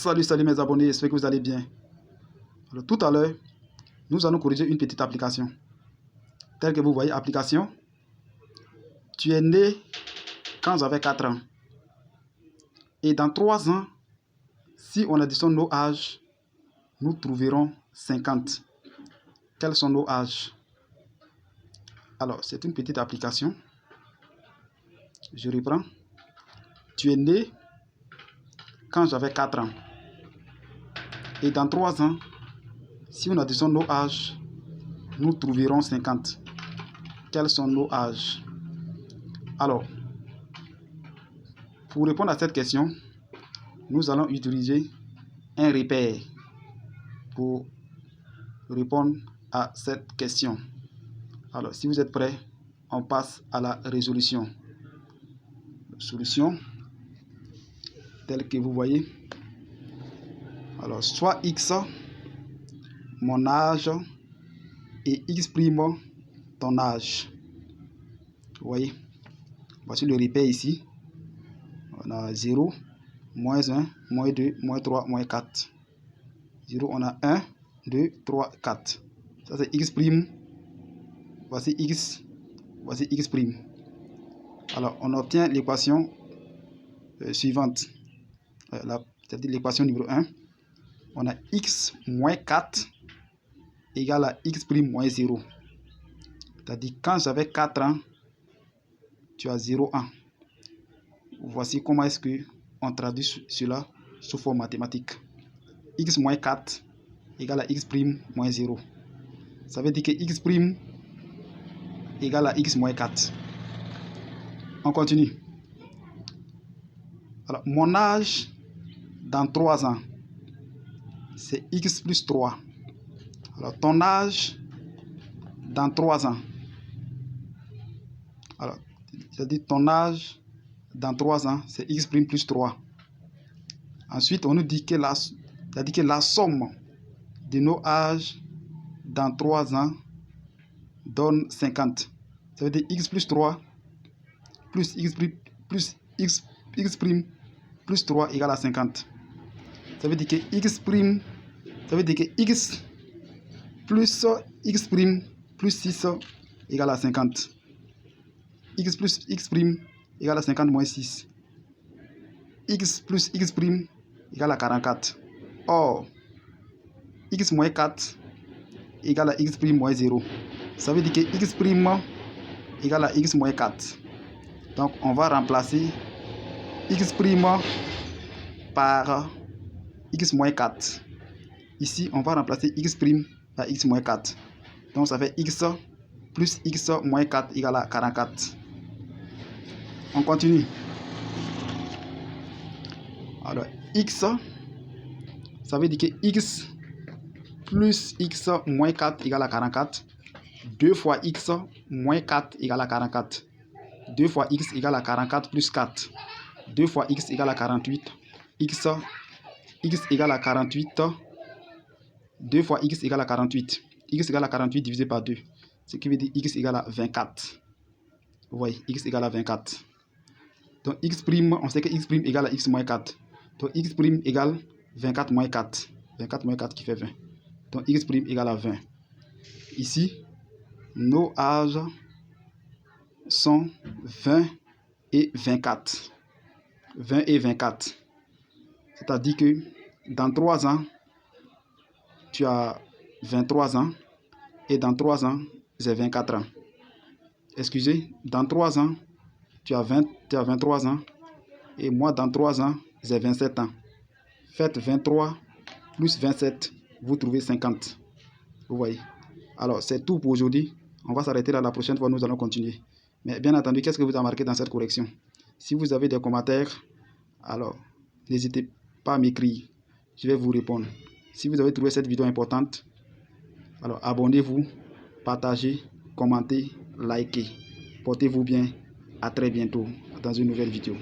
Salut mes abonnés, j'espère que vous allez bien. Alors, tout à l'heure, nous allons corriger une petite application. Telle que vous voyez, application. Tu es né quand j'avais 4 ans. Et dans 3 ans, si on additionne nos âges, nous trouverons 50. Quels sont nos âges? Alors, c'est une petite application. Je reprends. Tu es né quand j'avais 4 ans. Et dans 3 ans, si on additionne nos âges, nous trouverons 50. Quels sont nos âges? Alors, pour répondre à cette question, nous allons utiliser un repère pour répondre à cette question. Alors, si vous êtes prêts, on passe à la résolution. Solution, telle que vous voyez. Alors, soit x, mon âge, et x prime, ton âge. Vous voyez, voici le repère ici. On a 0, moins 1, moins 2, moins 3, moins 4. 0, on a 1, 2, 3, 4. Ça c'est x prime. Voici x prime. Alors, on obtient l'équation suivante. C'est-à-dire l'équation numéro 1. On a x moins 4 égale à x prime moins 0. C'est-à-dire quand j'avais 4 ans, tu as 0 ans. Voici comment est-ce qu'on traduit cela sous forme mathématique. X moins 4 égale à x prime moins 0. Ça veut dire que x prime égale à x moins 4. On continue. Alors, mon âge dans 3 ans, c'est x plus 3. Alors, ton âge dans 3 ans. Alors, c'est-à-dire ton âge dans 3 ans, c'est x prime plus 3. Ensuite, on nous dit que la somme de nos âges dans 3 ans donne 50. Ça veut dire x plus 3 plus x prime plus 3 égale à 50. Ça veut dire que x prime, ça veut dire que x plus x prime plus 6 égale à 50. X plus x prime égale à 50 moins 6. X plus x prime égale à 44. Or, x moins 4 égale à x prime moins 0. Ça veut dire que x prime égale à x moins 4. Donc, on va remplacer x prime par x moins 4. Ici, on va remplacer x prime par x moins 4. Donc, ça fait x plus x moins 4 égale à 44. On continue. Alors, x, ça veut dire que x plus x moins 4 égale à 44. 2 fois x moins 4 égale à 44. 2 fois x égale à 44 plus 4. 2 fois x égale à 48. X égale à 48. 2 fois x égale à 48. X égale à 48 divisé par 2. Ce qui veut dire x égale à 24. Vous voyez, x égale à 24. Donc x prime, on sait que x prime égale à x moins 4. Donc x prime égale 24 moins 4. 24 moins 4 qui fait 20. Donc x prime égale à 20. Ici, nos âges sont 20 et 24. 20 et 24. C'est-à-dire que dans 3 ans, tu as 23 ans. Et dans 3 ans, j'ai 24 ans. Excusez, dans 3 ans, tu as 23 ans. Et moi, dans 3 ans, j'ai 27 ans. Faites 23 plus 27, vous trouvez 50. Vous voyez. Alors, c'est tout pour aujourd'hui. On va s'arrêter là. La prochaine fois, nous allons continuer. Mais bien entendu, qu'est-ce que vous avez marqué dans cette correction? Si vous avez des commentaires, alors, n'hésitez pas à m'écrire. Je vais vous répondre. Si vous avez trouvé cette vidéo importante, alors abonnez-vous, partagez, commentez, likez. Portez-vous bien. À très bientôt dans une nouvelle vidéo.